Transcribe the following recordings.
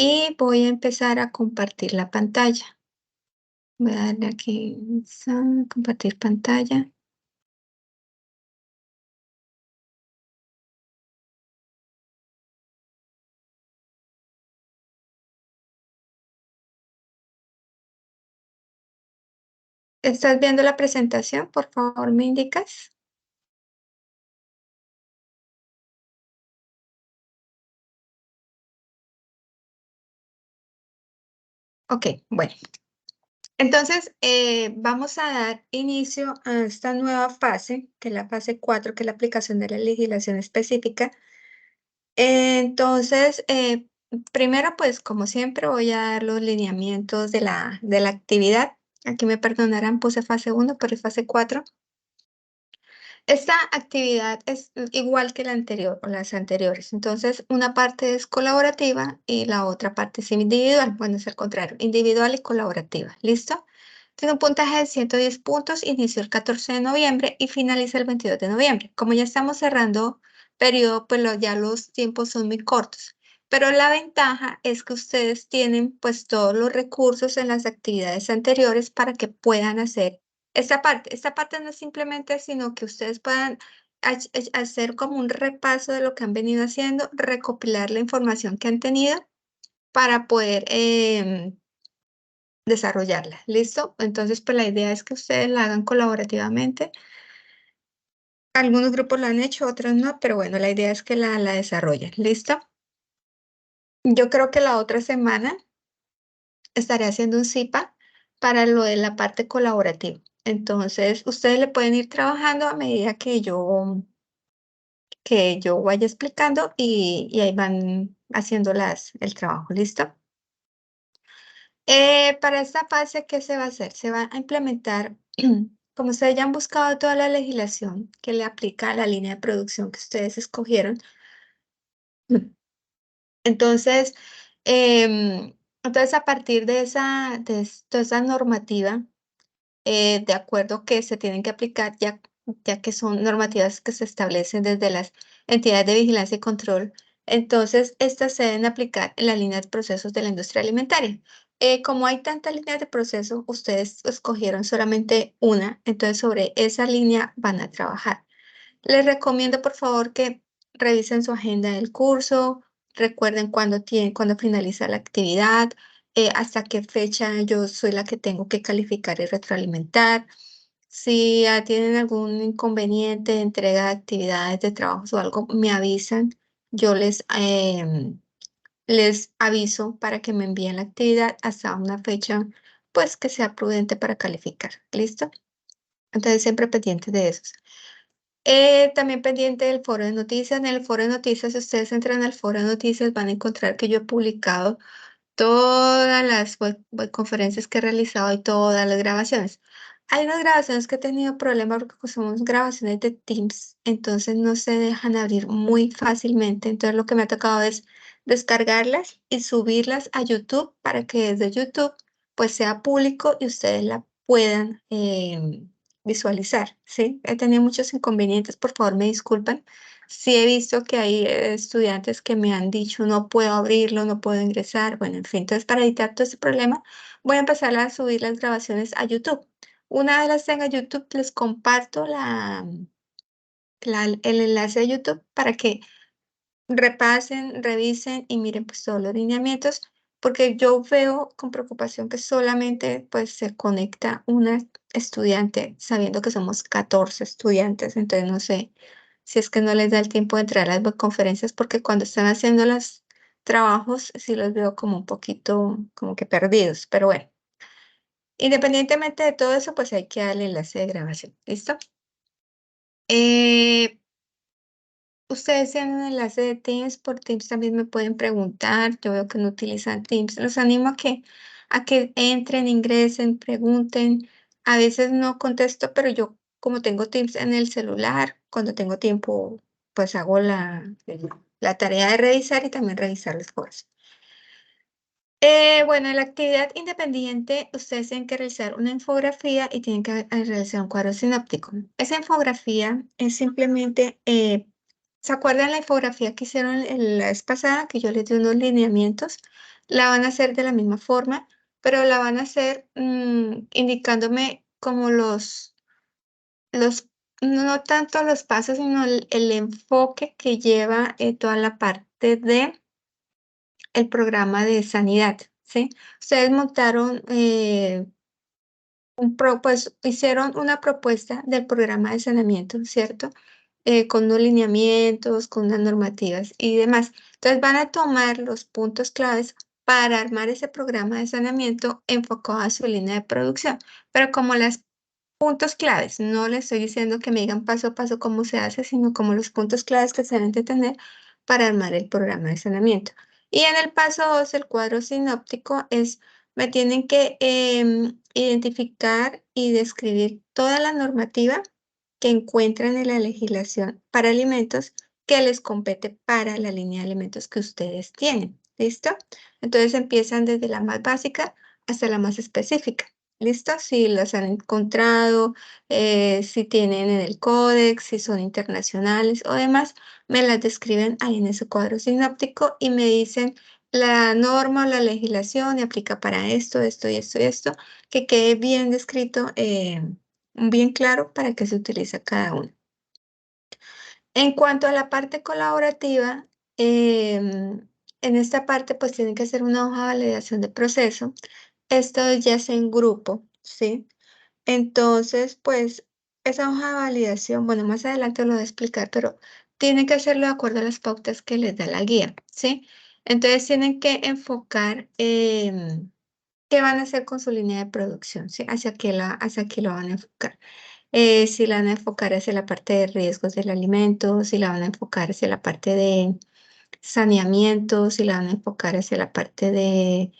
Y voy a empezar a compartir la pantalla. Voy a darle aquí, compartir pantalla. ¿Estás viendo la presentación? Por favor, ¿me indicas? Ok, bueno. Entonces, vamos a dar inicio a esta nueva fase, que es la fase 4, que es la aplicación de la legislación específica. Entonces, primero, pues como siempre, voy a dar los lineamientos de la actividad. Aquí me perdonarán, puse fase 1, pero es fase 4. Esta actividad es igual que la anterior o las anteriores. Entonces, una parte es colaborativa y la otra parte es individual. Bueno, es al contrario, individual y colaborativa. ¿Listo? Tiene un puntaje de 110 puntos, inició el 14 de noviembre y finaliza el 22 de noviembre. Como ya estamos cerrando periodo, pues ya los tiempos son muy cortos. Pero la ventaja es que ustedes tienen pues todos los recursos en las actividades anteriores para que puedan hacer esta parte no es simplemente, sino que ustedes puedan hacer como un repaso de lo que han venido haciendo, recopilar la información que han tenido para poder desarrollarla. ¿Listo? Entonces, pues la idea es que ustedes la hagan colaborativamente. Algunos grupos lo han hecho, otros no, pero bueno, la idea es que la desarrollen. ¿Listo? Yo creo que la otra semana estaré haciendo un CIPA para lo de la parte colaborativa. Entonces, ustedes le pueden ir trabajando a medida que yo vaya explicando y ahí van haciendo el trabajo, ¿listo? Para esta fase, ¿qué se va a hacer? Se va a implementar, como ustedes ya han buscado toda la legislación que le aplica a la línea de producción que ustedes escogieron. Entonces, entonces a partir toda esa normativa, de acuerdo que se tienen que aplicar ya que son normativas que se establecen desde las entidades de vigilancia y control. Entonces, estas se deben aplicar en la línea de procesos de la industria alimentaria. Como hay tantas líneas de proceso, ustedes escogieron solamente una, entonces sobre esa línea van a trabajar. Les recomiendo, por favor, que revisen su agenda del curso, recuerden cuándo finaliza la actividad, hasta qué fecha yo soy la que tengo que calificar y retroalimentar. Si ya tienen algún inconveniente de entrega de actividades de trabajos o algo, me avisan. Yo les aviso para que me envíen la actividad hasta una fecha, pues que sea prudente para calificar. ¿Listo? Entonces, siempre pendientes de eso. También pendiente del foro de noticias. En el foro de noticias, si ustedes entran al foro de noticias, van a encontrar que yo he publicado todas las conferencias que he realizado y todas las grabaciones. Hay unas grabaciones que he tenido problemas porque pues, somos grabaciones de Teams, entonces no se dejan abrir muy fácilmente. Entonces lo que me ha tocado es descargarlas y subirlas a YouTube para que desde YouTube pues sea público y ustedes la puedan visualizar, ¿sí? He tenido muchos inconvenientes, por favor me disculpan. Sí he visto que hay estudiantes que me han dicho no puedo abrirlo, no puedo ingresar. Bueno, en fin, entonces para evitar todo ese problema, voy a empezar a subir las grabaciones a YouTube. Una vez las tenga YouTube, les comparto el enlace de YouTube para que repasen, revisen y miren pues todos los lineamientos, porque yo veo con preocupación que solamente pues se conecta una estudiante, sabiendo que somos 14 estudiantes, entonces no sé si es que no les da el tiempo de entrar a las conferencias, porque cuando están haciendo los trabajos sí los veo como un poquito como que perdidos, pero bueno, independientemente de todo eso, pues hay que darle enlace de grabación, ¿listo? Eh, Ustedes tienen un enlace de Teams, por Teams también me pueden preguntar. Yo veo que no utilizan Teams. Los animo a que entren, ingresen, pregunten. A veces no contesto, pero yo como tengo Teams en el celular, cuando tengo tiempo, pues hago la tarea de revisar y también revisar los foros. Bueno, en la actividad independiente, ustedes tienen que realizar una infografía y tienen que realizar un cuadro sináptico. Esa infografía es simplemente, ¿se acuerdan la infografía que hicieron la vez pasada? Que yo les di unos lineamientos. la van a hacer de la misma forma, pero la van a hacer indicándome como los, no tanto los pasos, sino el enfoque que lleva toda la parte de el programa de sanidad, ¿sí? Ustedes montaron pues hicieron una propuesta del programa de saneamiento, ¿cierto? Con unos lineamientos, con unas normativas y demás. Entonces van a tomar los puntos claves para armar ese programa de saneamiento enfocado a su línea de producción. Pero como los puntos claves, no les estoy diciendo que me digan paso a paso cómo se hace, sino como los puntos claves que se deben de tener para armar el programa de saneamiento. Y en el paso 2, el cuadro sinóptico es me tienen que identificar y describir toda la normativa que encuentran en la legislación para alimentos que les compete para la línea de alimentos que ustedes tienen. ¿Listo? Entonces empiezan desde la más básica hasta la más específica. ¿Listo? Si las han encontrado, si tienen en el códex, si son internacionales o demás, me las describen ahí en ese cuadro sinóptico y me dicen la norma o la legislación y aplica para esto, esto y esto y esto, que quede bien descrito, bien claro para qué se utiliza cada uno. En cuanto a la parte colaborativa, en esta parte pues tienen que hacer una hoja de validación de proceso. Esto ya es en grupo, ¿sí? Entonces, pues esa hoja de validación, bueno, más adelante lo voy a explicar, pero tienen que hacerlo de acuerdo a las pautas que les da la guía, ¿sí? Entonces tienen que enfocar qué van a hacer con su línea de producción, ¿sí? Hacia qué lo van a enfocar. Si la van a enfocar hacia la parte de riesgos del alimento, si la van a enfocar hacia la parte de saneamiento, si la van a enfocar hacia la parte de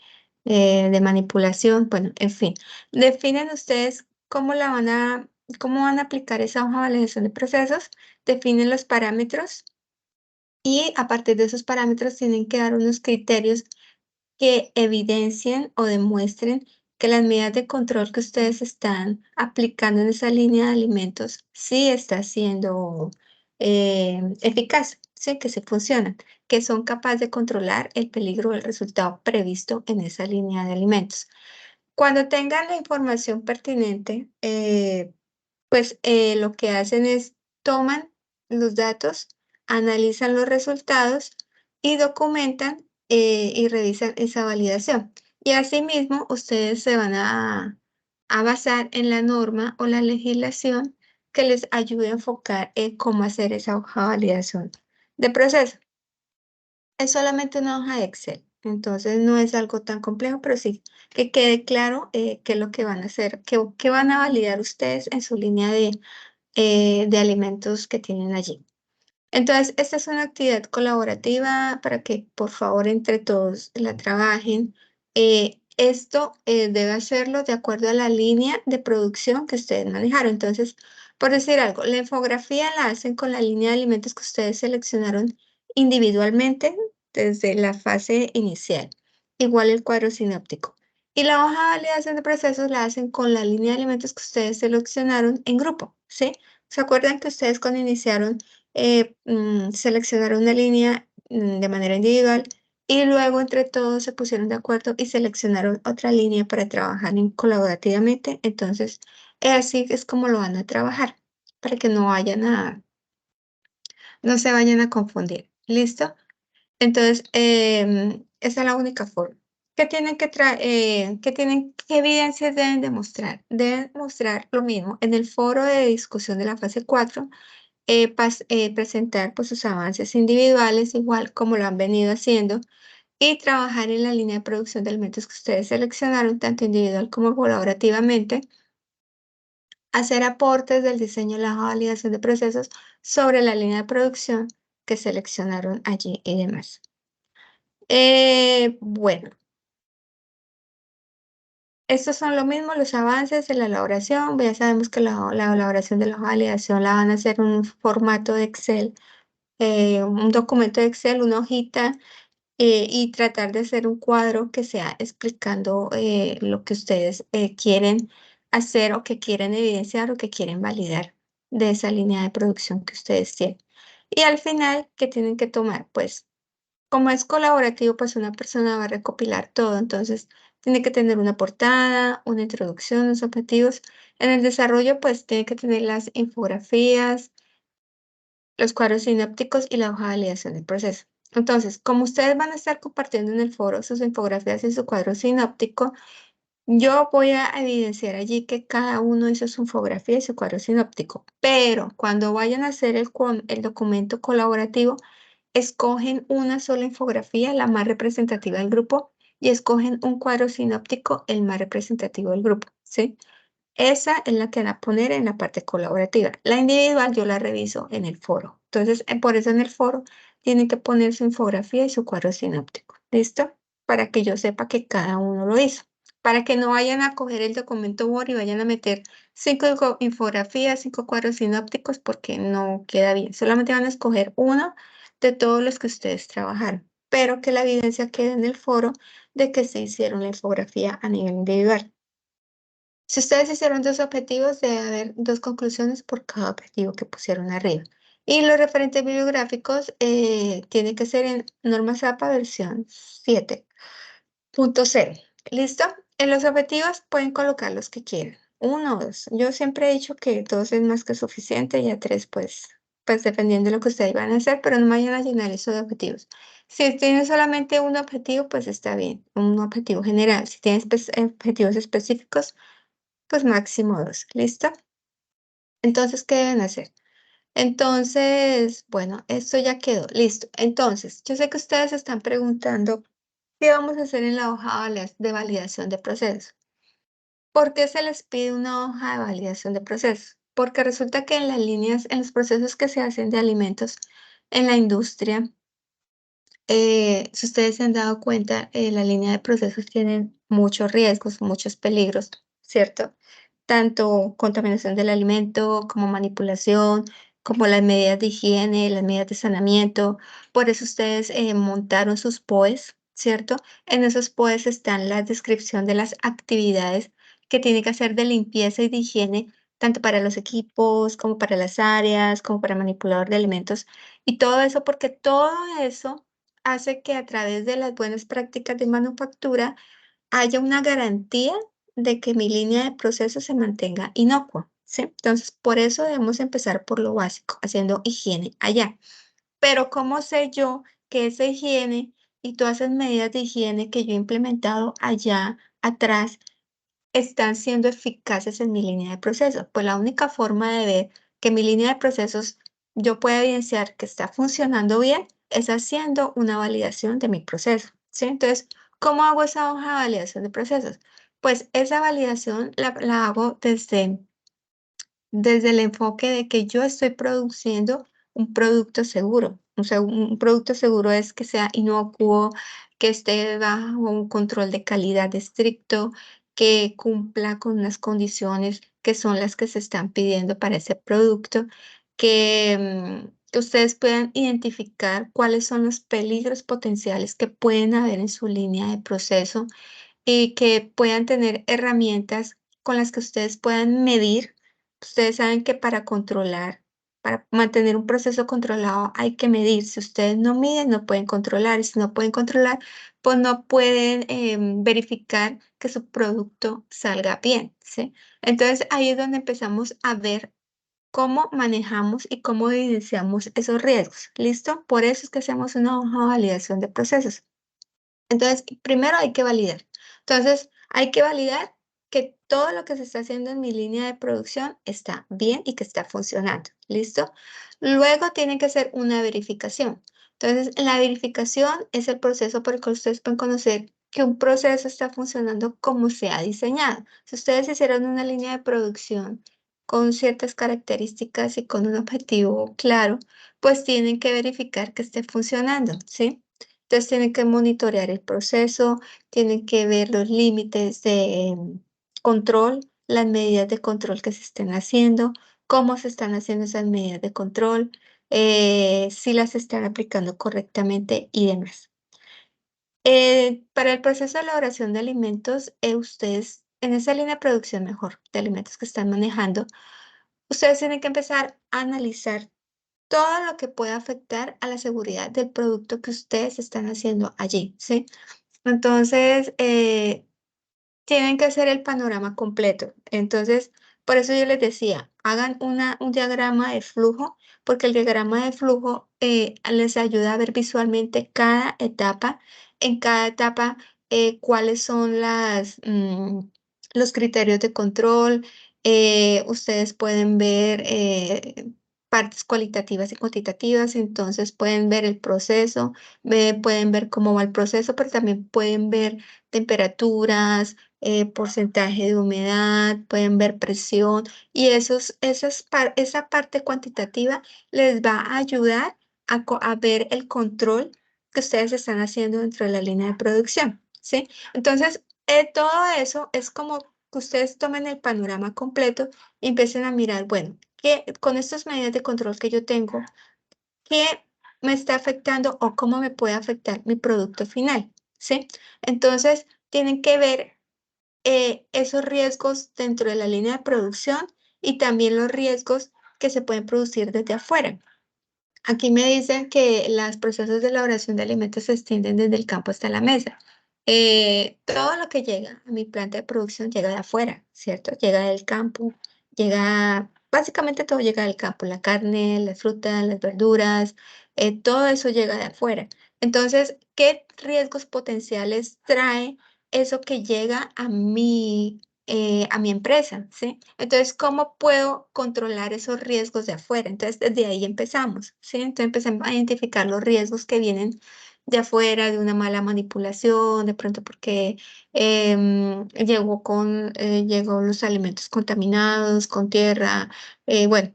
manipulación, bueno, en fin. Definen ustedes cómo van a aplicar esa hoja de validación de procesos, definen los parámetros y a partir de esos parámetros tienen que dar unos criterios que evidencien o demuestren que las medidas de control que ustedes están aplicando en esa línea de alimentos sí está siendo eficaz, sí, que se funcionan, que son capaces de controlar el peligro del resultado previsto en esa línea de alimentos. Cuando tengan la información pertinente, pues lo que hacen es toman los datos, analizan los resultados y documentan y revisan esa validación. Y asimismo, ustedes se van a basar en la norma o la legislación que les ayude a enfocar en cómo hacer esa hoja de validación de proceso. Es solamente una hoja de Excel, entonces no es algo tan complejo, pero sí que quede claro qué es lo que van a hacer, qué van a validar ustedes en su línea de alimentos que tienen allí. Entonces, esta es una actividad colaborativa para que por favor entre todos la trabajen. Esto debe hacerlo de acuerdo a la línea de producción que ustedes manejaron. Entonces, por decir algo, la infografía la hacen con la línea de alimentos que ustedes seleccionaron individualmente desde la fase inicial. Igual el cuadro sinóptico. Y la hoja de validación de procesos la hacen con la línea de alimentos que ustedes seleccionaron en grupo, ¿sí? ¿Se acuerdan que ustedes cuando iniciaron seleccionaron una línea de manera individual y luego entre todos se pusieron de acuerdo y seleccionaron otra línea para trabajar colaborativamente? Entonces, así es como lo van a trabajar para que no se vayan a confundir. ¿Listo? Entonces, esa es la única forma. ¿Qué tienen que traer? ¿Qué evidencias deben demostrar? Deben mostrar lo mismo. En el foro de discusión de la fase 4 presentar pues, sus avances individuales, igual como lo han venido haciendo, y trabajar en la línea de producción de alimentos que ustedes seleccionaron, tanto individual como colaborativamente, hacer aportes del diseño de la validación de procesos sobre la línea de producción que seleccionaron allí y demás. Bueno, estos son lo mismo, los avances de la elaboración. Ya sabemos que la elaboración de la validación la van a hacer en un formato de Excel, un documento de Excel, una hojita, y tratar de hacer un cuadro que sea explicando lo que ustedes quieren hacer o que quieren evidenciar o que quieren validar de esa línea de producción que ustedes tienen. Y al final, ¿qué tienen que tomar? Pues como es colaborativo, pues una persona va a recopilar todo, entonces tiene que tener una portada, una introducción, los objetivos. En el desarrollo, pues tiene que tener las infografías, los cuadros sinápticos y la hoja de validación del proceso. Entonces, como ustedes van a estar compartiendo en el foro sus infografías y su cuadro sináptico, yo voy a evidenciar allí que cada uno hizo su infografía y su cuadro sinóptico, pero cuando vayan a hacer el documento colaborativo, escogen una sola infografía, la más representativa del grupo, y escogen un cuadro sinóptico, el más representativo del grupo, ¿sí? Esa es la que van a poner en la parte colaborativa. La individual yo la reviso en el foro. Entonces, por eso en el foro tienen que poner su infografía y su cuadro sinóptico. ¿Listo? Para que yo sepa que cada uno lo hizo. Para que no vayan a coger el documento Word y vayan a meter 5 infografías, 5 cuadros sinópticos, porque no queda bien. Solamente van a escoger uno de todos los que ustedes trabajaron, pero que la evidencia quede en el foro de que se hicieron la infografía a nivel individual. Si ustedes hicieron 2 objetivos, debe haber 2 conclusiones por cada objetivo que pusieron arriba. Y los referentes bibliográficos tienen que ser en Normas APA versión 7.0. ¿Listo? En los objetivos pueden colocar los que quieran. 1 o 2. Yo siempre he dicho que 2 es más que suficiente y a 3 pues dependiendo de lo que ustedes van a hacer, pero no vayan a llenar eso de objetivos. Si tienen solamente un objetivo, pues está bien, un objetivo general. Si tienen objetivos específicos, pues máximo 2, ¿listo? Entonces, ¿qué deben hacer? Entonces, bueno, esto ya quedó, listo. Entonces, yo sé que ustedes se están preguntando, ¿qué vamos a hacer en la hoja de validación de procesos? ¿Por qué se les pide una hoja de validación de procesos? Porque resulta que en las líneas, en los procesos que se hacen de alimentos en la industria, si ustedes se han dado cuenta, la línea de procesos tienen muchos riesgos, muchos peligros, ¿cierto? Tanto contaminación del alimento como manipulación, como las medidas de higiene, las medidas de saneamiento. Por eso ustedes montaron sus POEs, ¿cierto? En esos POEs están la descripción de las actividades que tiene que hacer de limpieza y de higiene, tanto para los equipos, como para las áreas, como para manipulador de alimentos. Y todo eso, porque todo eso hace que a través de las buenas prácticas de manufactura haya una garantía de que mi línea de proceso se mantenga inocua, ¿sí? Entonces, por eso debemos empezar por lo básico, haciendo higiene allá. Pero ¿cómo sé yo que esa higiene y todas esas medidas de higiene que yo he implementado allá atrás están siendo eficaces en mi línea de procesos? Pues la única forma de ver que mi línea de procesos yo pueda evidenciar que está funcionando bien es haciendo una validación de mi proceso, ¿sí? Entonces, ¿cómo hago esa hoja de validación de procesos? Pues esa validación la hago desde el enfoque de que yo estoy produciendo un producto seguro. O sea, un producto seguro es que sea inocuo, que esté bajo un control de calidad estricto, que cumpla con unas condiciones que son las que se están pidiendo para ese producto, que ustedes puedan identificar cuáles son los peligros potenciales que pueden haber en su línea de proceso y que puedan tener herramientas con las que ustedes puedan medir. Ustedes saben que para controlar, para mantener un proceso controlado hay que medir. Si ustedes no miden, no pueden controlar. Y si no pueden controlar, pues no pueden verificar que su producto salga bien, ¿sí? Entonces ahí es donde empezamos a ver cómo manejamos y cómo evidenciamos esos riesgos. ¿Listo? Por eso es que hacemos una hoja de validación de procesos. Entonces, primero hay que validar. Entonces, hay que validar que todo lo que se está haciendo en mi línea de producción está bien y que está funcionando. ¿Listo? Luego tiene que hacer una verificación. Entonces, la verificación es el proceso por el que ustedes pueden conocer que un proceso está funcionando como se ha diseñado. Si ustedes hicieron una línea de producción con ciertas características y con un objetivo claro, pues tienen que verificar que esté funcionando, ¿sí? Entonces tienen que monitorear el proceso, tienen que ver los límites de control, las medidas de control que se estén haciendo, cómo se están haciendo esas medidas de control, si las están aplicando correctamente y demás. Para el proceso de elaboración de alimentos, ustedes, en esa línea de producción mejor, de alimentos que están manejando, ustedes tienen que empezar a analizar todo lo que pueda afectar a la seguridad del producto que ustedes están haciendo allí, ¿sí? Entonces, tienen que hacer el panorama completo. Entonces, por eso yo les decía, hagan un diagrama de flujo, porque el diagrama de flujo les ayuda a ver visualmente cada etapa, en cada etapa cuáles son los criterios de control. Ustedes pueden ver partes cualitativas y cuantitativas, entonces pueden ver el proceso, pueden ver cómo va el proceso, pero también pueden ver temperaturas, porcentaje de humedad, pueden ver presión y esa parte cuantitativa les va a ayudar a ver el control que ustedes están haciendo dentro de la línea de producción, ¿sí? Entonces, todo eso es como que ustedes tomen el panorama completo y empiecen a mirar, bueno, con estas medidas de control que yo tengo, ¿qué me está afectando o cómo me puede afectar mi producto final? ¿Sí? Entonces, tienen que ver esos riesgos dentro de la línea de producción y también los riesgos que se pueden producir desde afuera. Aquí me dicen que los procesos de elaboración de alimentos se extienden desde el campo hasta la mesa. Todo lo que llega a mi planta de producción llega de afuera, ¿cierto? Llega del campo, básicamente todo llega del campo, la carne, las frutas, las verduras, todo eso llega de afuera. Entonces, ¿qué riesgos potenciales trae eso que llega a mi empresa? ¿Sí? Entonces, ¿cómo puedo controlar esos riesgos de afuera? Entonces, desde ahí empezamos, ¿sí? Entonces, empecemos a identificar los riesgos que vienen de afuera, de una mala manipulación, de pronto porque llegó los alimentos contaminados, con tierra. Bueno,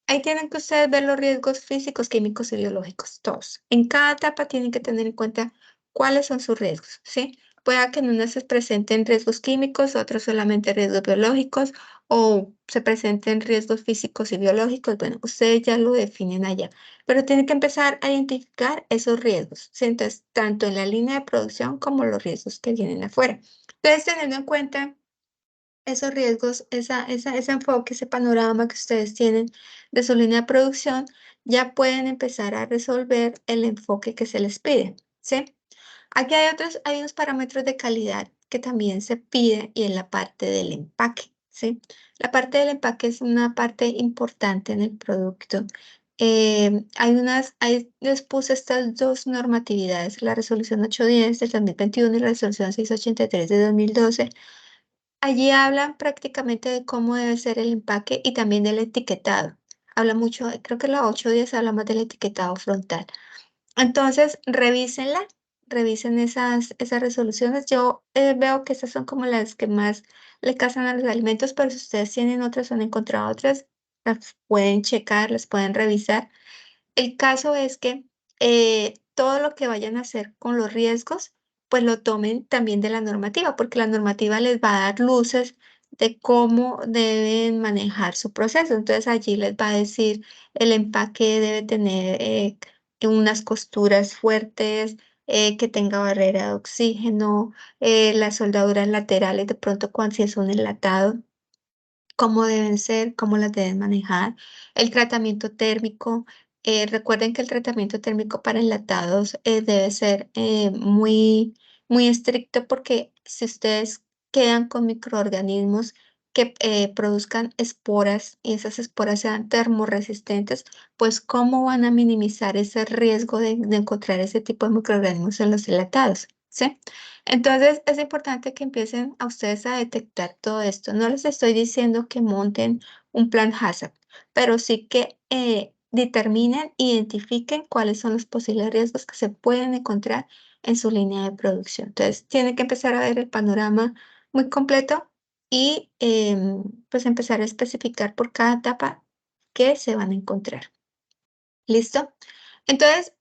ahí tienen que ustedes ver los riesgos físicos, químicos y biológicos, todos. En cada etapa tienen que tener en cuenta cuáles son sus riesgos, ¿sí? Pueda que en unas se presenten riesgos químicos, otros solamente riesgos biológicos, o se presenten riesgos físicos y biológicos. Bueno, ustedes ya lo definen allá, pero tienen que empezar a identificar esos riesgos, ¿sí? Entonces, tanto en la línea de producción como los riesgos que vienen afuera. Entonces, teniendo en cuenta esos riesgos, ese enfoque, ese panorama que ustedes tienen de su línea de producción, ya pueden empezar a resolver el enfoque que se les pide, ¿sí? Aquí hay unos parámetros de calidad que también se pide y en la parte del empaque, ¿sí? La parte del empaque es una parte importante en el producto. Les puse estas dos normatividades, la resolución 810 del 2021 y la resolución 683 de 2012. Allí hablan prácticamente de cómo debe ser el empaque y también del etiquetado. Habla mucho, creo que la 810 habla más del etiquetado frontal. Entonces, revísenla, revisen esas resoluciones. Yo veo que estas son como las que más le casan a los alimentos, pero si ustedes tienen otras o han encontrado otras, las pueden checar, las pueden revisar. El caso es que todo lo que vayan a hacer con los riesgos, pues lo tomen también de la normativa, porque la normativa les va a dar luces de cómo deben manejar su proceso. Entonces allí les va a decir el empaque debe tener unas costuras fuertes, que tenga barrera de oxígeno, las soldaduras laterales, de pronto cuando si es un enlatado cómo deben ser, cómo las deben manejar, el tratamiento térmico. Recuerden que el tratamiento térmico para enlatados debe ser muy estricto porque si ustedes quedan con microorganismos que produzcan esporas y esas esporas sean termorresistentes, pues cómo van a minimizar ese riesgo de encontrar ese tipo de microorganismos en los enlatados, ¿sí? Entonces, es importante que empiecen a ustedes a detectar todo esto. No les estoy diciendo que monten un plan HACCP, pero sí que determinen, identifiquen cuáles son los posibles riesgos que se pueden encontrar en su línea de producción. Entonces, tienen que empezar a ver el panorama muy completo y pues empezar a especificar por cada etapa qué se van a encontrar. ¿Listo? Entonces,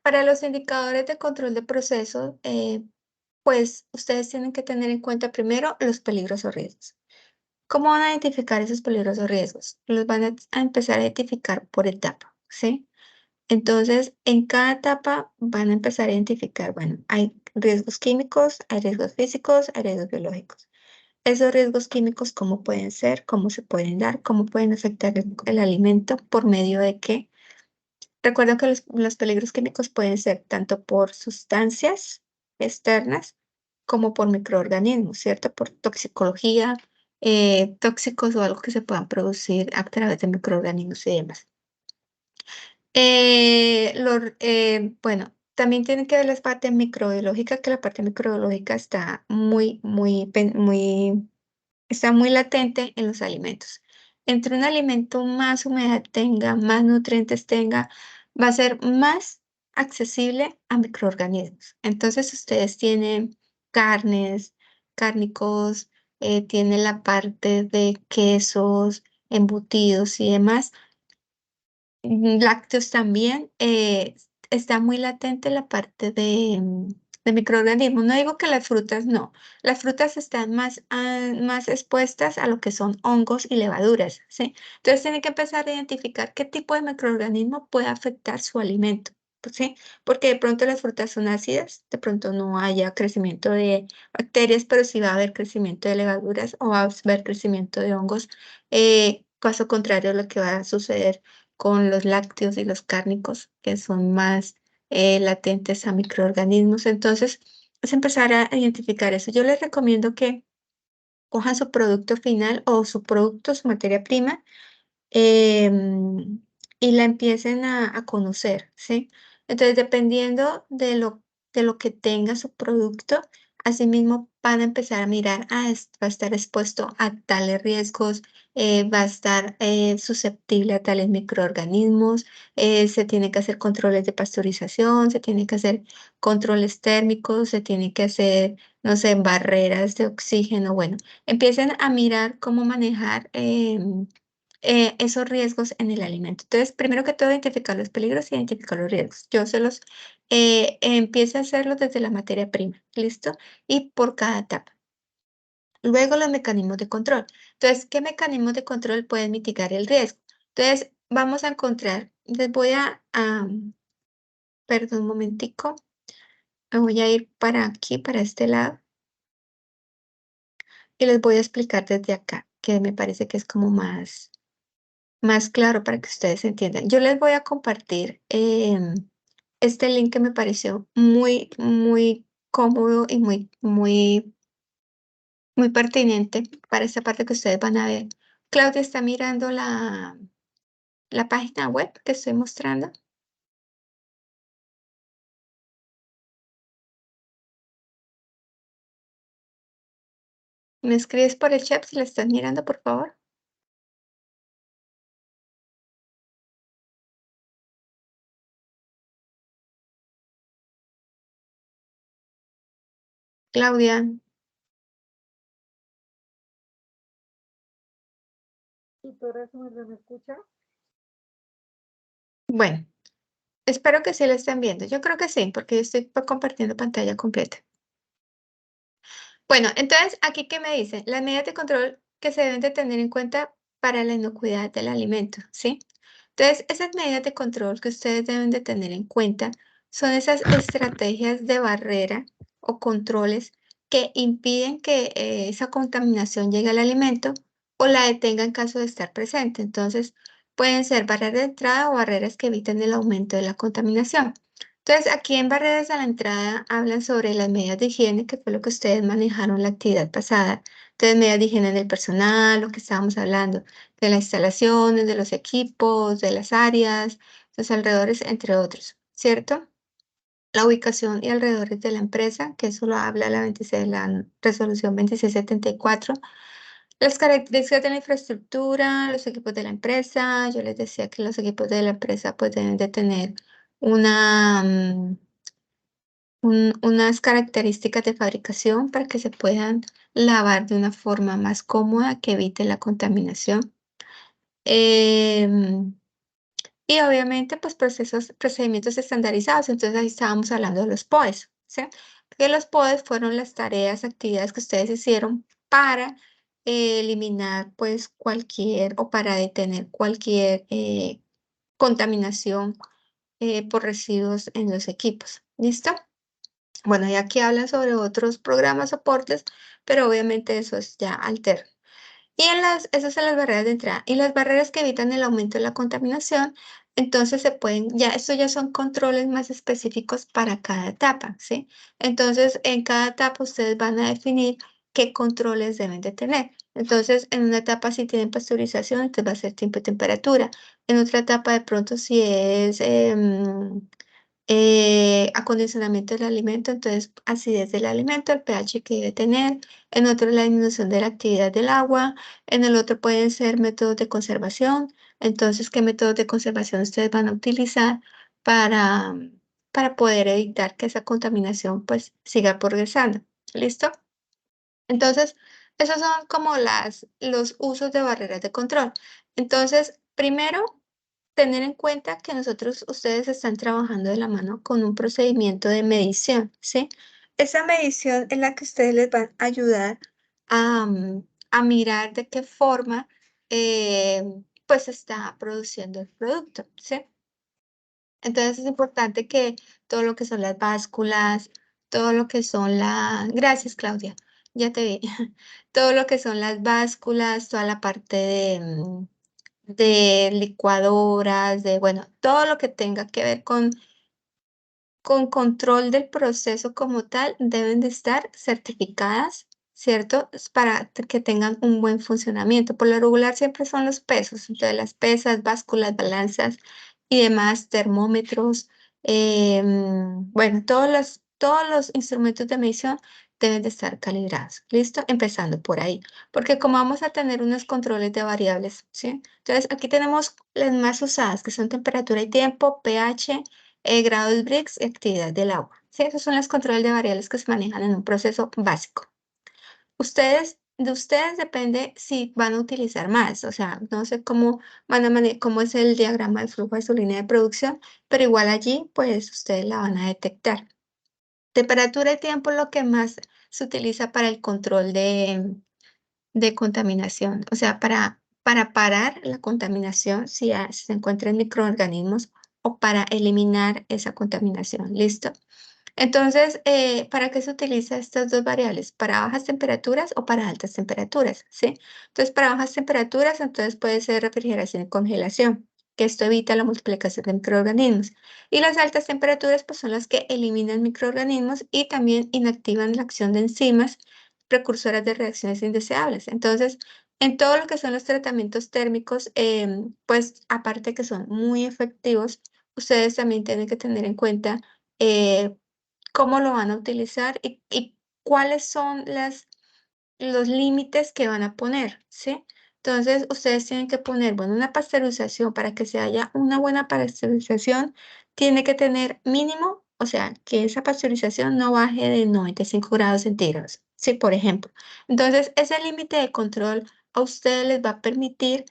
para los indicadores de control de proceso, pues ustedes tienen que tener en cuenta primero los peligros o riesgos. ¿Cómo van a identificar esos peligrosos riesgos? Los van a empezar a identificar por etapa, ¿sí? Entonces, en cada etapa van a empezar a identificar, bueno, hay riesgos químicos, hay riesgos físicos, hay riesgos biológicos. esos riesgos químicos, cómo pueden ser, cómo se pueden dar, cómo pueden afectar el alimento, por medio de qué. Recuerda que los peligros químicos pueden ser tanto por sustancias externas como por microorganismos, ¿cierto? Por toxicología, tóxicos o algo que se puedan producir a través de microorganismos y demás. Bueno, también tiene que ver la parte microbiológica, que la parte microbiológica está está muy latente en los alimentos. Entre un alimento más humedad tenga, más nutrientes tenga, va a ser más accesible a microorganismos. Entonces, ustedes tienen carnes, cárnicos, tienen la parte de quesos, embutidos y demás. Lácteos también, está muy latente la parte de microorganismos. No digo que las frutas no. Las frutas están más expuestas a lo que son hongos y levaduras, ¿sí? Entonces tienen que empezar a identificar qué tipo de microorganismo puede afectar su alimento, pues, ¿sí? Porque de pronto las frutas son ácidas, de pronto no haya crecimiento de bacterias, pero sí va a haber crecimiento de levaduras o va a haber crecimiento de hongos. Caso contrario a lo que va a suceder con los lácteos y los cárnicos, que son más latentes a microorganismos. Entonces, es empezar a identificar eso. Yo les recomiendo que cojan su producto final o su producto, su materia prima, em, y la empiecen a conocer, ¿sí? Entonces, dependiendo de lo que tenga su producto, asimismo van a empezar a mirar, va a estar expuesto a tales riesgos, va a estar susceptible a tales microorganismos, se tienen que hacer controles de pasteurización, se tienen que hacer controles térmicos, se tienen que hacer, no sé, barreras de oxígeno. Bueno, empiecen a mirar cómo manejar esos riesgos en el alimento. Entonces, primero que todo, identificar los peligros y identificar los riesgos. Yo se los empiezo a hacerlo desde la materia prima, ¿listo? Y por cada etapa. Luego, los mecanismos de control. Entonces, ¿qué mecanismos de control pueden mitigar el riesgo? Entonces, vamos a encontrar, perdón un momentico, me voy a ir para aquí, para este lado, y les voy a explicar desde acá, que me parece que es como más claro para que ustedes entiendan. Yo les voy a compartir este link que me pareció muy cómodo y muy pertinente para esta parte que ustedes van a ver. Claudia está mirando la página web que estoy mostrando. ¿Me escribes por el chat si la estás mirando, por favor? Claudia. Bueno, espero que sí la estén viendo. Yo creo que sí, porque yo estoy compartiendo pantalla completa. Bueno, entonces, ¿aquí qué me dice? Las medidas de control que se deben de tener en cuenta para la inocuidad del alimento, ¿sí? Entonces, esas medidas de control que ustedes deben de tener en cuenta son esas estrategias de barrera o controles que impiden que esa contaminación llegue al alimento o la detenga en caso de estar presente. Entonces, pueden ser barreras de entrada o barreras que eviten el aumento de la contaminación. Entonces, aquí en barreras a la entrada hablan sobre las medidas de higiene, que fue lo que ustedes manejaron la actividad pasada. Entonces, medidas de higiene del personal, lo que estábamos hablando, de las instalaciones, de los equipos, de las áreas, los alrededores, entre otros, ¿cierto? La ubicación y alrededores de la empresa, que eso lo habla la resolución 2674. Las características de la infraestructura, los equipos de la empresa. Yo les decía que los equipos de la empresa pues deben de tener una, unas características de fabricación para que se puedan lavar de una forma más cómoda que evite la contaminación. Em, y obviamente, pues procedimientos estandarizados. Entonces ahí estábamos hablando de los POEs, ¿sí? Que los POEs fueron las tareas, actividades que ustedes hicieron para eliminar pues cualquier o para detener cualquier contaminación por residuos en los equipos. ¿Listo? Bueno, y aquí hablan sobre otros programas soportes, pero obviamente eso es ya alterno. Y esas son las barreras de entrada. Y las barreras que evitan el aumento de la contaminación, entonces se pueden, estos ya son controles más específicos para cada etapa, ¿sí? Entonces, en cada etapa ustedes van a definir qué controles deben de tener. Entonces, en una etapa si tienen pasteurización, entonces va a ser tiempo y temperatura. En otra etapa de pronto si es acondicionamiento del alimento, entonces acidez del alimento, el pH que debe tener, en otro la disminución de la actividad del agua, en el otro pueden ser métodos de conservación, entonces qué métodos de conservación ustedes van a utilizar para, para poder evitar que esa contaminación pues siga progresando. ¿Listo? Entonces, esos son como los usos de barreras de control. Entonces, primero, tener en cuenta que ustedes están trabajando de la mano con un procedimiento de medición, ¿sí? Esa medición es la que ustedes les van a ayudar a mirar de qué forma eh, pues se está produciendo el producto, ¿sí? Entonces es importante que todo lo que son las básculas, todo lo que son gracias, Claudia, ya te vi. Todo lo que son las básculas, toda la parte de licuadoras, bueno, todo lo que tenga que ver con control del proceso como tal, deben de estar certificadas, ¿cierto? Es para que tengan un buen funcionamiento. Por lo regular siempre son los pesos, entonces las pesas, básculas, balanzas y demás, termómetros, bueno, todos los instrumentos de medición deben de estar calibrados. ¿Listo? Empezando por ahí, porque como vamos a tener unos controles de variables, ¿sí? Entonces aquí tenemos las más usadas, que son temperatura y tiempo, pH, grados Brix y actividad del agua. Sí, esos son los controles de variables que se manejan en un proceso básico. De ustedes depende si van a utilizar más, o sea, no sé cómo cómo es el diagrama de flujo de su línea de producción, pero igual allí, pues ustedes la van a detectar. Temperatura y tiempo es lo que más se utiliza para el control de contaminación, o sea, para parar la contaminación si se encuentran microorganismos o para eliminar esa contaminación. ¿Listo? Entonces, ¿para qué se utiliza estas dos variables? ¿Para bajas temperaturas o para altas temperaturas? ¿Sí? Entonces, para bajas temperaturas, entonces puede ser refrigeración y congelación, que esto evita la multiplicación de microorganismos. Y las altas temperaturas, pues son las que eliminan microorganismos y también inactivan la acción de enzimas precursoras de reacciones indeseables. Entonces, en todo lo que son los tratamientos térmicos, pues aparte que son muy efectivos, ustedes también tienen que tener en cuenta eh, cómo lo van a utilizar y cuáles son los límites que van a poner, ¿sí? Entonces, ustedes tienen que poner, bueno, una pasteurización para que se haya una buena pasteurización, tiene que tener mínimo, o sea, que esa pasteurización no baje de 95 grados centígrados, ¿sí? Por ejemplo. Entonces, ese límite de control a ustedes les va a permitir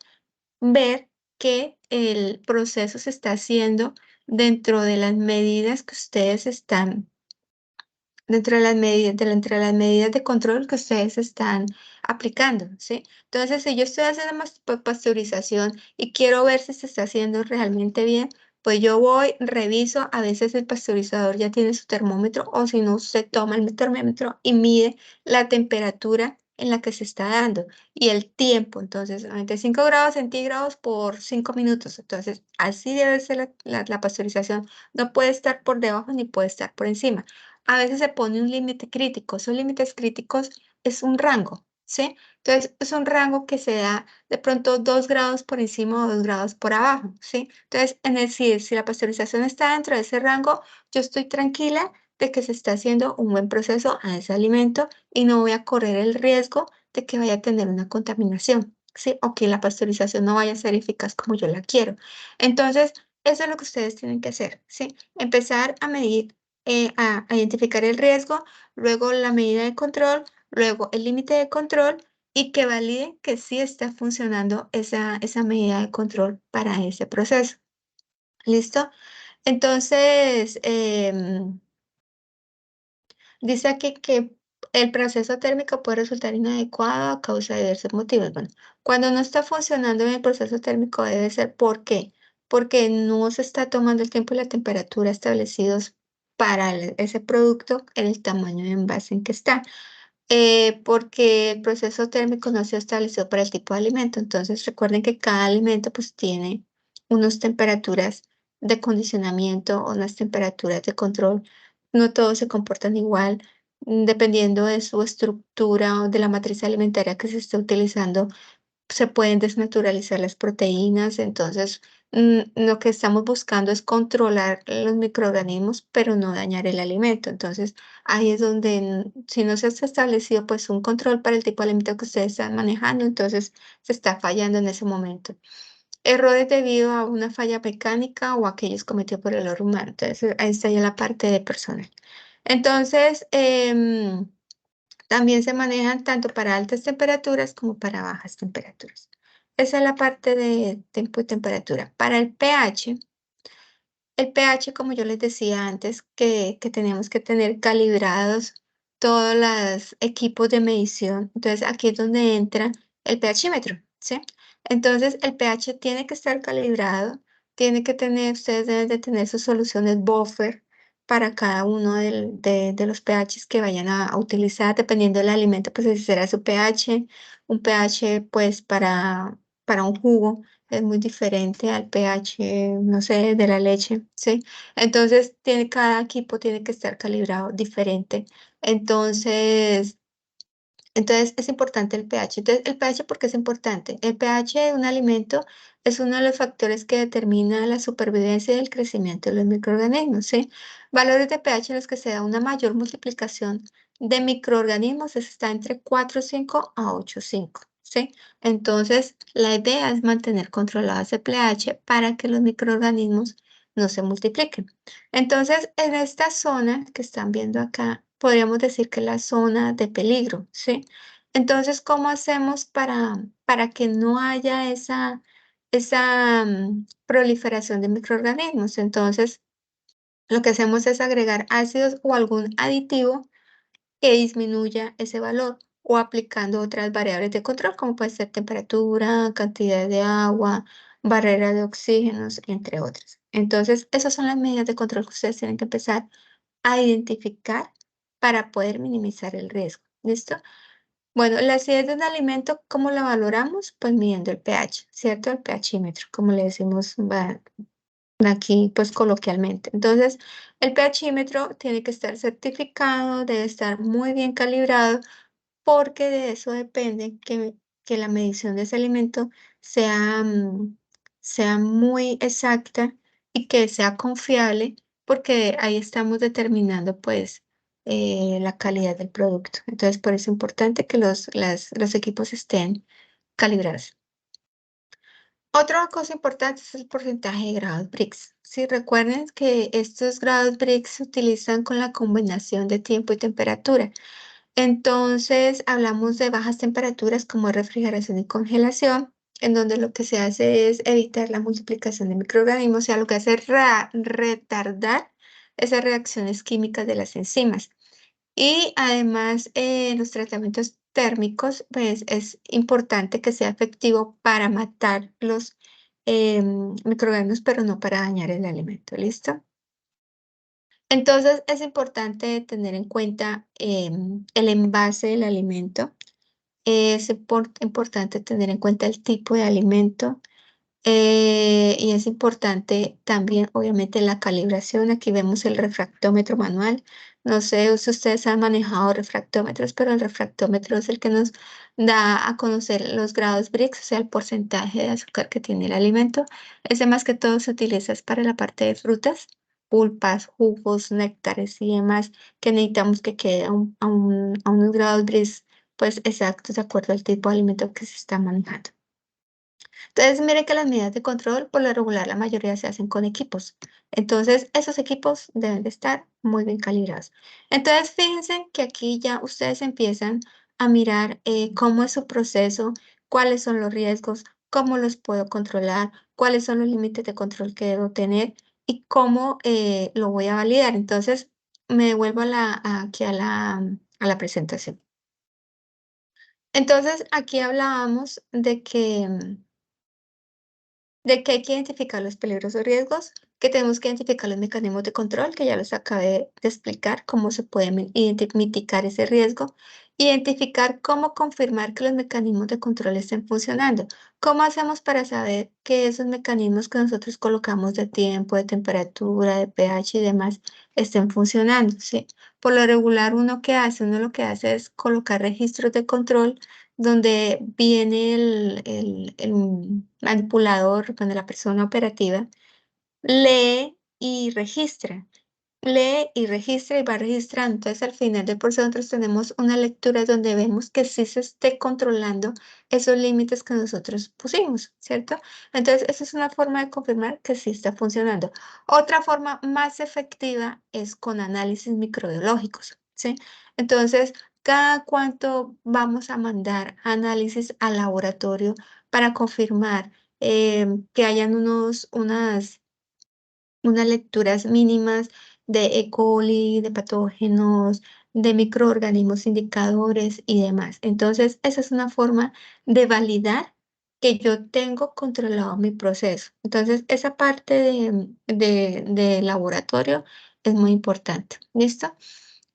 ver que el proceso se está haciendo dentro de las medidas que ustedes están entre las medidas de control que ustedes están aplicando, ¿sí? Entonces, si yo estoy haciendo pasteurización y quiero ver si se está haciendo realmente bien, pues yo voy, reviso, a veces el pasteurizador ya tiene su termómetro o si no, usted toma el termómetro y mide la temperatura en la que se está dando y el tiempo, entonces 95 grados centígrados por 5 minutos, entonces así debe ser la pasteurización, no puede estar por debajo ni puede estar por encima. A veces se pone un límite crítico. Esos límites críticos es un rango, ¿sí? Entonces, es un rango que se da de pronto 2 grados por encima o 2 grados por abajo, ¿sí? Entonces, si la pasteurización está dentro de ese rango, yo estoy tranquila de que se está haciendo un buen proceso a ese alimento y no voy a correr el riesgo de que vaya a tener una contaminación, ¿sí? O que la pasteurización no vaya a ser eficaz como yo la quiero. Entonces, eso es lo que ustedes tienen que hacer, ¿sí? Empezar a medir a identificar el riesgo, luego la medida de control, luego el límite de control y que valide que sí está funcionando esa medida de control para ese proceso. ¿Listo? Entonces, dice aquí que el proceso térmico puede resultar inadecuado a causa de diversos motivos. Bueno, cuando no está funcionando en el proceso térmico debe ser ¿por qué? Porque no se está tomando el tiempo y la temperatura establecidos para ese producto en el tamaño de envase en que está. Porque el proceso térmico no se ha establecido para el tipo de alimento. Entonces, recuerden que cada alimento pues tiene unas temperaturas de condicionamiento, unas temperaturas de control. No todos se comportan igual, dependiendo de su estructura o de la matriz alimentaria que se esté utilizando se pueden desnaturalizar las proteínas, entonces lo que estamos buscando es controlar los microorganismos, pero no dañar el alimento. Entonces, ahí es donde, si no se ha establecido pues un control para el tipo de alimento que ustedes están manejando, entonces se está fallando en ese momento. Errores debido a una falla mecánica o aquellos cometidos por el error humano. Entonces, ahí está ya la parte de personal. Entonces, también se manejan tanto para altas temperaturas como para bajas temperaturas. Esa es la parte de tiempo y temperatura. Para el pH, como yo les decía antes, que tenemos que tener calibrados todos los equipos de medición. Entonces, aquí es donde entra el pHímetro, ¿sí? Entonces, el pH tiene que estar calibrado, tiene que tener, ustedes deben de tener sus soluciones buffer para cada uno de los pHs que vayan a utilizar, dependiendo del alimento, pues ese será su pH. Un pH, pues, para un jugo es muy diferente al pH, no sé, de la leche, ¿sí? Entonces, cada equipo tiene que estar calibrado diferente. Entonces, entonces es importante el pH. Entonces, el pH, ¿por qué es importante? El pH de un alimento es uno de los factores que determina la supervivencia y el crecimiento de los microorganismos, ¿sí? Valores de pH en los que se da una mayor multiplicación de microorganismos está entre 4,5 a 8,5, ¿sí? Entonces, la idea es mantener controlado ese pH para que los microorganismos no se multipliquen. Entonces, en esta zona que están viendo acá, podríamos decir que es la zona de peligro, ¿sí? Entonces, ¿cómo hacemos para que no haya esa proliferación de microorganismos? Entonces, lo que hacemos es agregar ácidos o algún aditivo que disminuya ese valor o aplicando otras variables de control, como puede ser temperatura, cantidad de agua, barrera de oxígenos, entre otras. Entonces, esas son las medidas de control que ustedes tienen que empezar a identificar para poder minimizar el riesgo. ¿Listo? Bueno, la acidez de un alimento, ¿cómo la valoramos? Pues midiendo el pH, ¿cierto? El pHímetro, como le decimos aquí, pues coloquialmente. Entonces, el pHímetro tiene que estar certificado, debe estar muy bien calibrado, porque de eso depende que la medición de ese alimento sea, sea muy exacta y que sea confiable, porque ahí estamos determinando pues la calidad del producto. Entonces, por eso es importante que los equipos estén calibrados. Otra cosa importante es el porcentaje de grados Brix. Si recuerden que estos grados Brix se utilizan con la combinación de tiempo y temperatura. Entonces, hablamos de bajas temperaturas como refrigeración y congelación, en donde lo que se hace es evitar la multiplicación de microorganismos, o sea, lo que hace es retardar esas reacciones químicas de las enzimas. Y además, los tratamientos térmicos, pues es importante que sea efectivo para matar los microorganismos, pero no para dañar el alimento. ¿Listo? Entonces, es importante tener en cuenta el envase del alimento. Es importante tener en cuenta el tipo de alimento. Y es importante también, obviamente, la calibración. Aquí vemos el refractómetro manual. No sé si ustedes han manejado refractómetros, pero el refractómetro es el que nos da a conocer los grados Brix, o sea, el porcentaje de azúcar que tiene el alimento. Ese más que todo se utiliza es para la parte de frutas, pulpas, jugos, néctares y demás, que necesitamos que quede a unos grados Brix, pues exactos, de acuerdo al tipo de alimento que se está manejando. Entonces, miren que las medidas de control, por lo regular, la mayoría se hacen con equipos. Entonces, esos equipos deben de estar muy bien calibrados. Entonces, fíjense que aquí ya ustedes empiezan a mirar cómo es su proceso, cuáles son los riesgos, cómo los puedo controlar, cuáles son los límites de control que debo tener y cómo lo voy a validar. Entonces, me vuelvo aquí a la presentación. Entonces, aquí hablábamos de que de que hay que identificar los peligros o riesgos, que tenemos que identificar los mecanismos de control, que ya los acabé de explicar, cómo se puede mitigar ese riesgo, identificar cómo confirmar que los mecanismos de control estén funcionando. ¿Cómo hacemos para saber que esos mecanismos que nosotros colocamos de tiempo, de temperatura, de pH y demás estén funcionando? ¿Sí? Por lo regular, uno lo que hace es colocar registros de control donde viene el manipulador, cuando la persona operativa lee y registra. Lee y registra y va registrando. Entonces, al final del proceso, nosotros tenemos una lectura donde vemos que sí se esté controlando esos límites que nosotros pusimos, ¿cierto? Entonces, esa es una forma de confirmar que sí está funcionando. Otra forma más efectiva es con análisis microbiológicos, ¿sí? Entonces, cada cuánto vamos a mandar análisis al laboratorio para confirmar que hayan unas lecturas mínimas de E. coli, de patógenos, de microorganismos indicadores y demás. Entonces, esa es una forma de validar que yo tengo controlado mi proceso. Entonces, esa parte de laboratorio es muy importante. ¿Listo?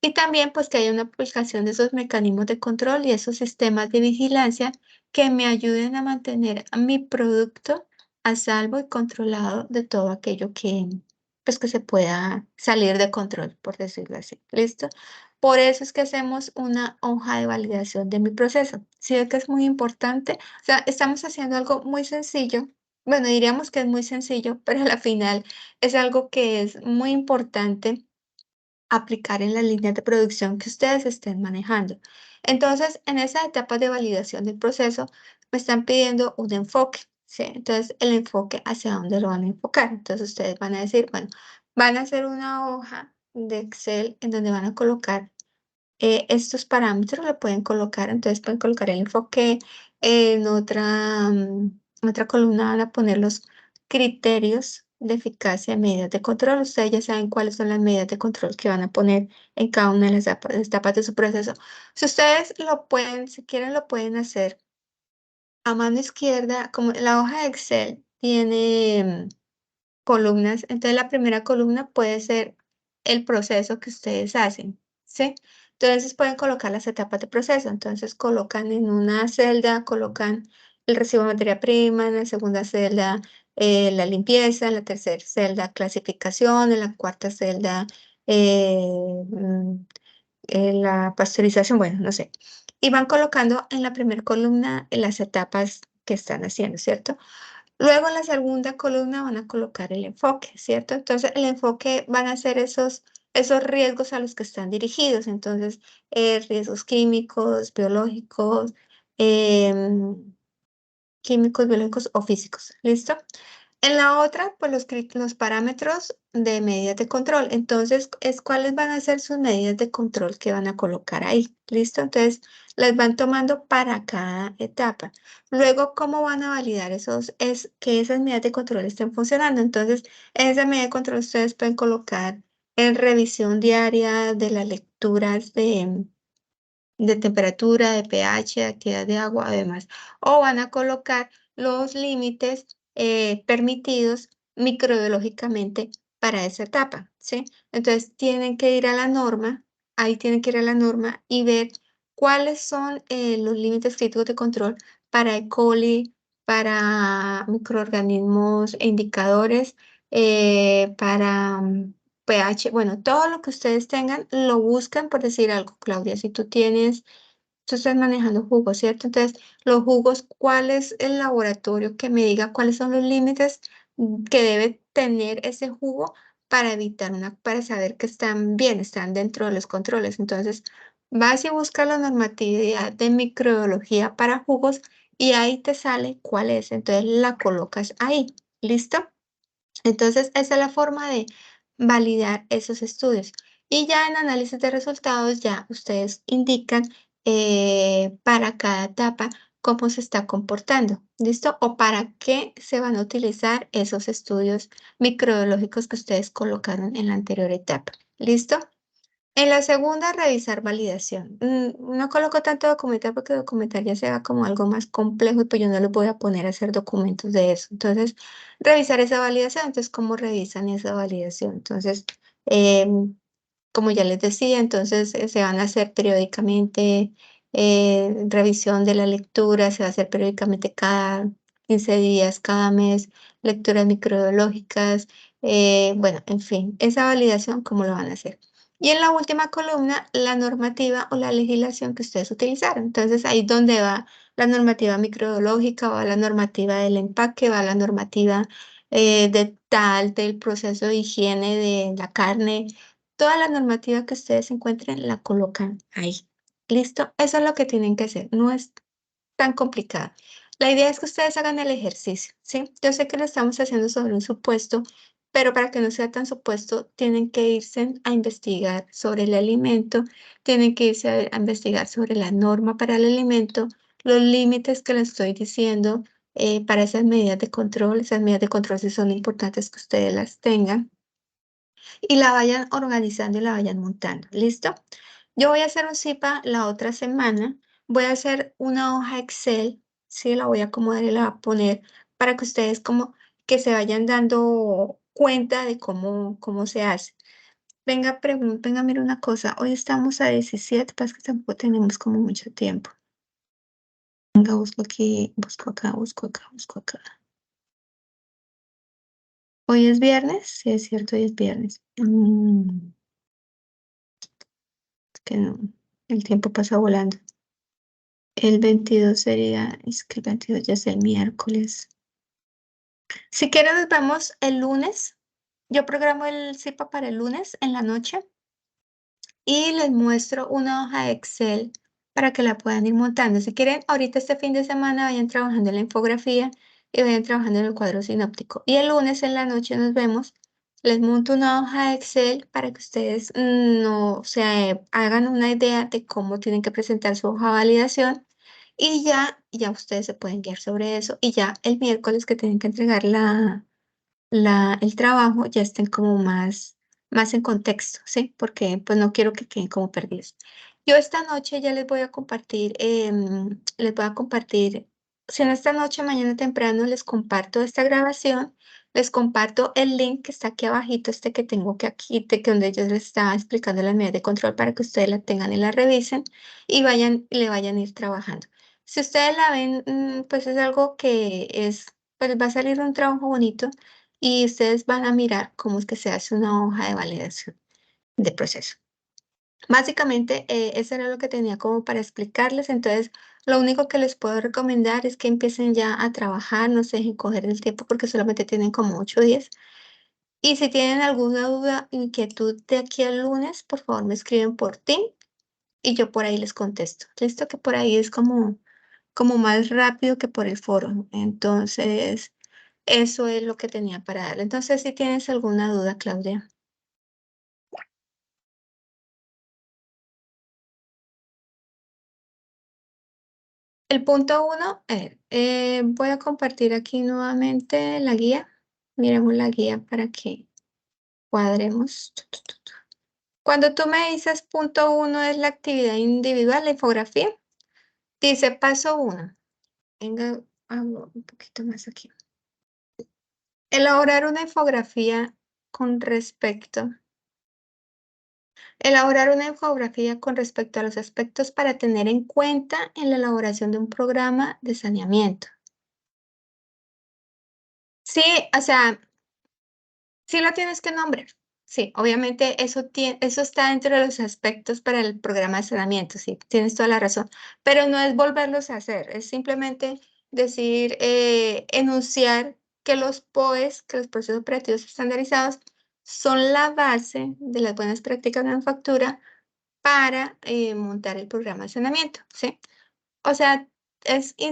Y también, pues, que haya una aplicación de esos mecanismos de control y esos sistemas de vigilancia que me ayuden a mantener a mi producto a salvo y controlado de todo aquello que, pues, que se pueda salir de control, por decirlo así. ¿Listo? Por eso es que hacemos una hoja de validación de mi proceso. Sí, es que es muy importante. O sea, estamos haciendo algo muy sencillo. Bueno, diríamos que es muy sencillo, pero a la final es algo que es muy importante aplicar en las líneas de producción que ustedes estén manejando. Entonces, en esa etapa de validación del proceso, me están pidiendo un enfoque, ¿sí? Entonces, el enfoque, ¿hacia dónde lo van a enfocar? Entonces, ustedes van a decir, bueno, van a hacer una hoja de Excel en donde van a colocar estos parámetros, lo pueden colocar, entonces pueden colocar el enfoque en otra columna van a poner los criterios de eficacia y medidas de control. Ustedes ya saben cuáles son las medidas de control que van a poner en cada una de las etapas de su proceso. Si ustedes lo pueden, si quieren, lo pueden hacer a mano izquierda, como la hoja de Excel tiene columnas. Entonces, la primera columna puede ser el proceso que ustedes hacen, ¿sí? Entonces, pueden colocar las etapas de proceso. Entonces, colocan en una celda, colocan el recibo de materia prima, en la segunda celda la limpieza, en la tercera celda clasificación, en la cuarta celda eh, mm, la pasteurización, bueno, no sé. Y van colocando en la primera columna las etapas que están haciendo, ¿cierto? Luego en la segunda columna van a colocar el enfoque, ¿cierto? Entonces el enfoque van a ser esos riesgos a los que están dirigidos. Entonces, riesgos químicos, biológicos, em, químicos, biológicos o físicos. ¿Listo? En la otra, pues los parámetros de medidas de control. Entonces, es cuáles van a ser sus medidas de control que van a colocar ahí. ¿Listo? Entonces, las van tomando para cada etapa. Luego, ¿cómo van a validar es que esas medidas de control estén funcionando? Entonces, en esa medida de control ustedes pueden colocar en revisión diaria de las lecturas de temperatura, de pH, de actividad de agua, además. O van a colocar los límites permitidos microbiológicamente para esa etapa, ¿sí? Entonces tienen que ir a la norma, ahí tienen que ir a la norma y ver cuáles son los límites críticos de control para E. coli, para microorganismos e indicadores, para pH, bueno, todo lo que ustedes tengan, lo buscan por decir algo, Claudia. Si tú estás manejando jugos, ¿cierto? Entonces, los jugos, ¿cuál es el laboratorio que me diga cuáles son los límites que debe tener ese jugo para evitar para saber que están bien, están dentro de los controles? Entonces, vas y buscas la normatividad de microbiología para jugos y ahí te sale cuál es. Entonces, la colocas ahí. ¿Listo? Entonces, esa es la forma de validar esos estudios. Y ya en análisis de resultados, ya ustedes indican para cada etapa cómo se está comportando. ¿Listo? O para qué se van a utilizar esos estudios microbiológicos que ustedes colocaron en la anterior etapa. ¿Listo? En la segunda, revisar validación. No coloco tanto documentar porque documentar ya se va como algo más complejo y pues yo no les voy a poner a hacer documentos de eso. Entonces, revisar esa validación. Entonces, ¿cómo revisan esa validación? Entonces, em, como ya les decía, entonces se van a hacer periódicamente revisión de la lectura, se va a hacer periódicamente cada 15 días, cada mes, lecturas microbiológicas, bueno, en fin, esa validación, ¿cómo lo van a hacer? Y en la última columna, la normativa o la legislación que ustedes utilizaron. Entonces, ahí donde va la normativa microbiológica, va la normativa del empaque, va la normativa de tal, del proceso de higiene de la carne, toda la normativa que ustedes encuentren la colocan ahí. ¿Listo? Eso es lo que tienen que hacer. No es tan complicado. La idea es que ustedes hagan el ejercicio, ¿sí? Yo sé que lo estamos haciendo sobre un supuesto, pero para que no sea tan supuesto, tienen que irse a investigar sobre el alimento, tienen que irse a investigar sobre la norma para el alimento, los límites que les estoy diciendo para esas medidas de control sí son importantes que ustedes las tengan y la vayan organizando y la vayan montando. ¿Listo? Yo voy a hacer un zipa la otra semana. Voy a hacer una hoja Excel, ¿sí? La voy a acomodar y la voy a poner para que ustedes como que se vayan dando cuenta de cómo se hace. Venga, venga, mira una cosa. Hoy estamos a 17, pues que tampoco tenemos como mucho tiempo. Venga, busco aquí, busco acá, busco acá, busco acá. Hoy es viernes, sí es cierto, hoy es viernes. Es que no, el tiempo pasa volando. El 22 sería, es que el 22 ya es el miércoles. Si quieren, nos vemos el lunes. Yo programo el CIPA para el lunes en la noche y les muestro una hoja de Excel para que la puedan ir montando. Si quieren, ahorita este fin de semana vayan trabajando en la infografía y vayan trabajando en el cuadro sinóptico. Y el lunes en la noche nos vemos. Les monto una hoja de Excel para que ustedes no se hagan una idea de cómo tienen que presentar su hoja de validación y ya ustedes se pueden guiar sobre eso y ya el miércoles que tienen que entregar el trabajo ya estén como más en contexto, ¿sí? Porque pues no quiero que queden como perdidos. Yo esta noche ya les voy a compartir, si no esta noche, mañana temprano les comparto esta grabación, les comparto el link que está aquí abajito, este que tengo que aquí, que donde yo les estaba explicando las medidas de control para que ustedes la tengan y la revisen y le vayan a ir trabajando. Si ustedes la ven, pues es algo que pues va a salir un trabajo bonito y ustedes van a mirar cómo es que se hace una hoja de validación de proceso. Básicamente, eso era lo que tenía como para explicarles. Entonces, lo único que les puedo recomendar es que empiecen ya a trabajar, no se dejen coger el tiempo porque solamente tienen como 8 días. Y si tienen alguna duda, inquietud de aquí al lunes, por favor me escriben por ti y yo por ahí les contesto. Listo, que por ahí es como más rápido que por el foro. Entonces, eso es lo que tenía para darle. Entonces, si tienes alguna duda, Claudia. El punto uno, voy a compartir aquí nuevamente la guía. Miremos la guía para que cuadremos. Cuando tú me dices punto uno es la actividad individual, la infografía, dice paso uno. Venga, hago un poquito más aquí. Elaborar una infografía con respecto. Elaborar una infografía con respecto a los aspectos para tener en cuenta en la elaboración de un programa de saneamiento. Sí, o sea, sí lo tienes que nombrar. Sí, obviamente eso está dentro de los aspectos para el programa de saneamiento, sí, tienes toda la razón, pero no es volverlos a hacer, es simplemente decir, enunciar que los POEs, que los procesos operativos estandarizados, son la base de las buenas prácticas de manufactura para montar el programa de saneamiento, ¿sí? O sea,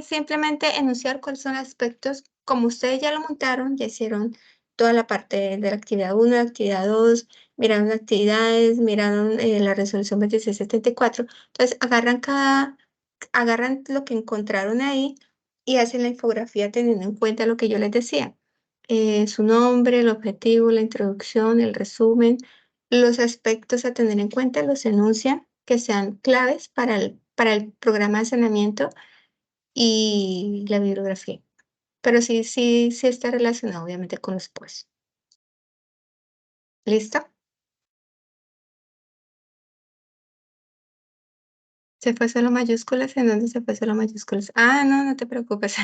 simplemente enunciar cuáles son los aspectos, como ustedes ya lo montaron, ya hicieron toda la parte de la actividad uno, la actividad 2, miraron las actividades, miraron la resolución 2674. Entonces, agarran lo que encontraron ahí y hacen la infografía teniendo en cuenta lo que yo les decía. Su nombre, el objetivo, la introducción, el resumen, los aspectos a tener en cuenta los enuncian que sean claves para el programa de saneamiento y la bibliografía. Pero sí está relacionado, obviamente, con los pues. ¿Listo? ¿Se fue solo mayúsculas? ¿En dónde se fue solo mayúsculas? Ah, no, no te preocupes.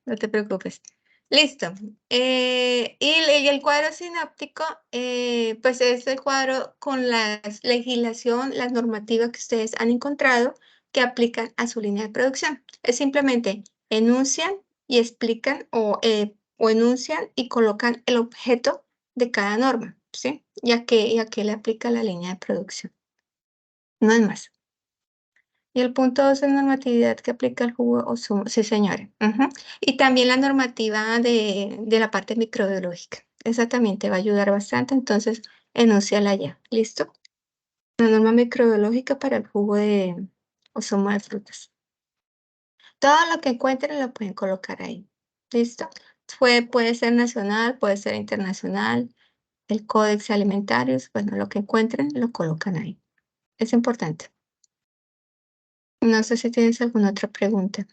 No te preocupes. Listo. Y el cuadro sinóptico, pues es el cuadro con la legislación, las normativas que ustedes han encontrado que aplican a su línea de producción. Es simplemente enuncian y explican o enuncian y colocan el objeto de cada norma, ¿sí? Y a qué le aplica la línea de producción. No es más. Y el punto 2 es normatividad que aplica el jugo o zumo. Sí, señora. Ujú. Y también la normativa de la parte microbiológica. Esa también te va a ayudar bastante, entonces enúnciala ya. ¿Listo? La norma microbiológica para el jugo o zumo de frutas. Todo lo que encuentren lo pueden colocar ahí. ¿Listo? Puede ser nacional, puede ser internacional, el códex alimentarios, bueno, lo que encuentren lo colocan ahí. Es importante. No sé si tienes alguna otra pregunta.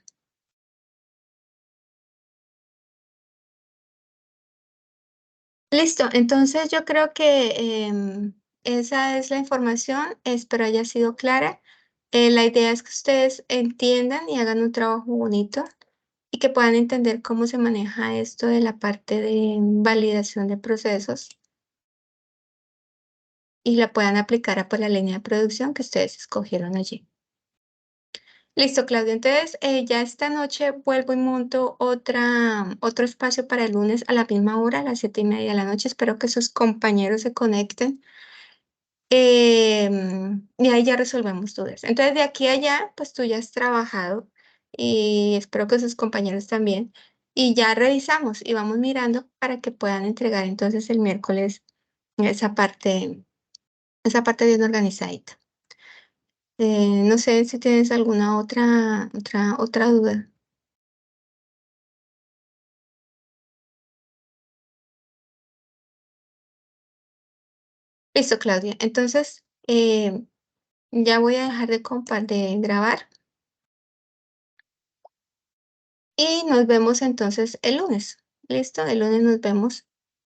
Listo, entonces yo creo que esa es la información, espero haya sido clara. La idea es que ustedes entiendan y hagan un trabajo bonito y que puedan entender cómo se maneja esto de la parte de validación de procesos y la puedan aplicar a pues, la línea de producción que ustedes escogieron allí. Listo, Claudia. Entonces, ya esta noche vuelvo y monto otro espacio para el lunes a la misma hora, a las 7:30 de la noche. Espero que sus compañeros se conecten. Y ahí ya resolvemos dudas. Entonces, de aquí a allá, pues tú ya has trabajado y espero que sus compañeros también. Y ya revisamos y vamos mirando para que puedan entregar entonces el miércoles esa esa parte bien organizadita. No sé si tienes alguna otra duda. Listo, Claudia. Entonces, ya voy a dejar de grabar y nos vemos entonces el lunes. ¿Listo? El lunes nos vemos.